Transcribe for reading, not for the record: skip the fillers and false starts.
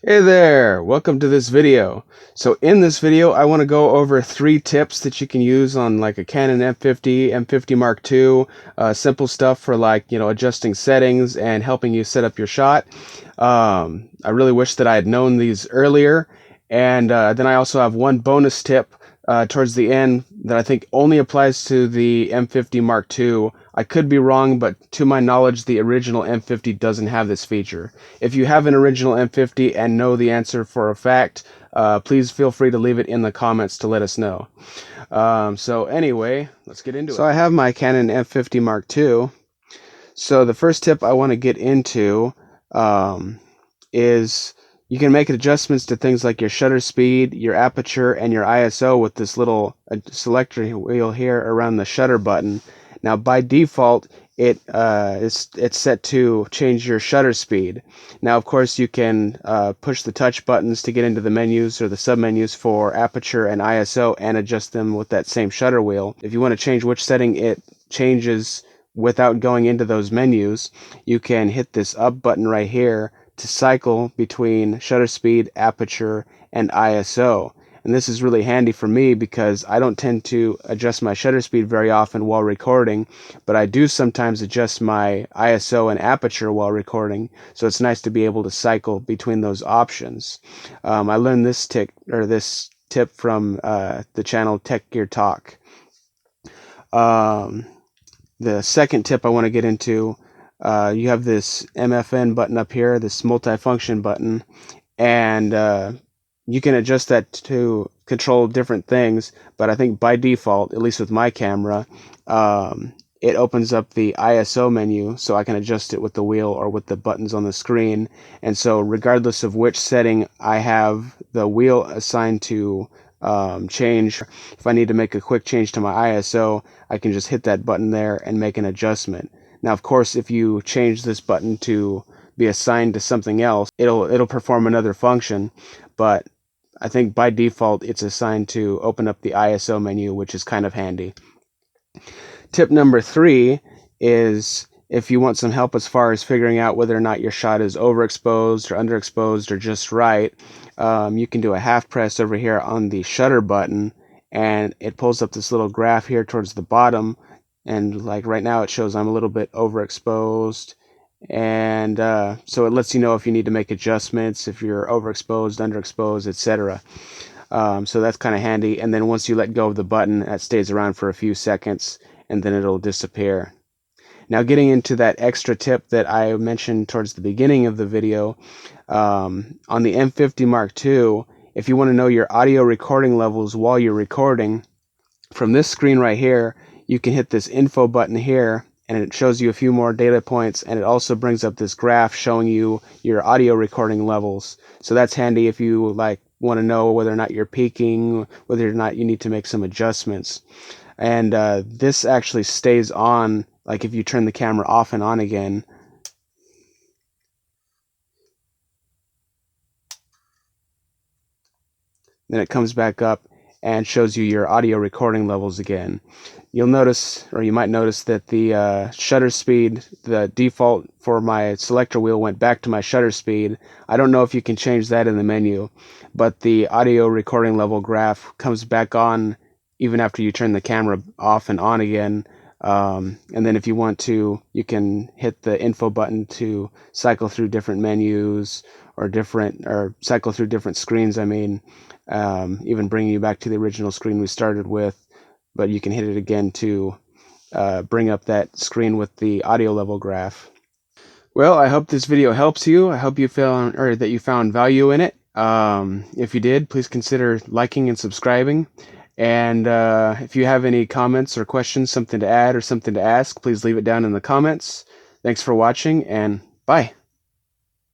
Hey there, welcome to this video. So in this video I want to go over 3 tips that you can use on like a Canon M50, M50 Mark II, simple stuff for adjusting settings and helping you set up your shot. I really wish that I had known these earlier. And then I also have one bonus tip towards the end that I think only applies to the M50 Mark II. I could be wrong, but to my knowledge, the original M50 doesn't have this feature. If you have an original M50 and know the answer for a fact, please feel free to leave it in the comments to let us know. So anyway, let's get into it. So I have my Canon M50 Mark II. So the first tip I want to get into is you can make adjustments to things like your shutter speed, your aperture, and your ISO with this little selector wheel here around the shutter button. Now, by default, it's set to change your shutter speed. Now, of course, you can push the touch buttons to get into the menus or the submenus for aperture and ISO and adjust them with that same shutter wheel. If you want to change which setting it changes without going into those menus, you can hit this up button right here to cycle between shutter speed, aperture, and ISO. And this is really handy for me because I don't tend to adjust my shutter speed very often while recording, but I do sometimes adjust my ISO and aperture while recording, so it's nice to be able to cycle between those options. I learned this tip from the channel Tech Gear Talk. The second tip I want to get into, you have this MFN button up here, this multifunction button, and you can adjust that to control different things, but I think by default, at least with my camera, it opens up the ISO menu so I can adjust it with the wheel or with the buttons on the screen. And so regardless of which setting I have the wheel assigned to change, if I need to make a quick change to my ISO, I can just hit that button there and make an adjustment. Now, of course, if you change this button to be assigned to something else, it'll perform another function, but I think by default it's assigned to open up the ISO menu, which is kind of handy. Tip number 3 is if you want some help as far as figuring out whether or not your shot is overexposed or underexposed or just right, you can do a half press over here on the shutter button, and it pulls up this little graph here towards the bottom, and like right now it shows I'm a little bit overexposed, and so it lets you know if you need to make adjustments, if you're overexposed, underexposed, etc. So that's kind of handy. And then once you let go of the button, that stays around for a few seconds and then it'll disappear. Now, getting into that extra tip that I mentioned towards the beginning of the video, on the M50 Mark II, if you want to know your audio recording levels while you're recording, from this screen right here, you can hit this info button here, and it shows you a few more data points, and it also brings up this graph showing you your audio recording levels. So that's handy if you want to know whether or not you're peaking, whether or not you need to make some adjustments. And this actually stays on, like if you turn the camera off and on again. Then it comes back up and shows you your audio recording levels again. You'll notice, or you might notice, that the shutter speed, the default for my selector wheel, went back to my shutter speed. I don't know if you can change that in the menu, but the audio recording level graph comes back on even after you turn the camera off and on again. And then if you want to, you can hit the info button to cycle through different menus or cycle through different screens. Even bringing you back to the original screen we started with, but you can hit it again to bring up that screen with the audio level graph. Well, I hope this video helps you. I hope that you found value in it. If you did, please consider liking and subscribing. And if you have any comments or questions, something to add or something to ask, please leave it down in the comments. Thanks for watching, and bye.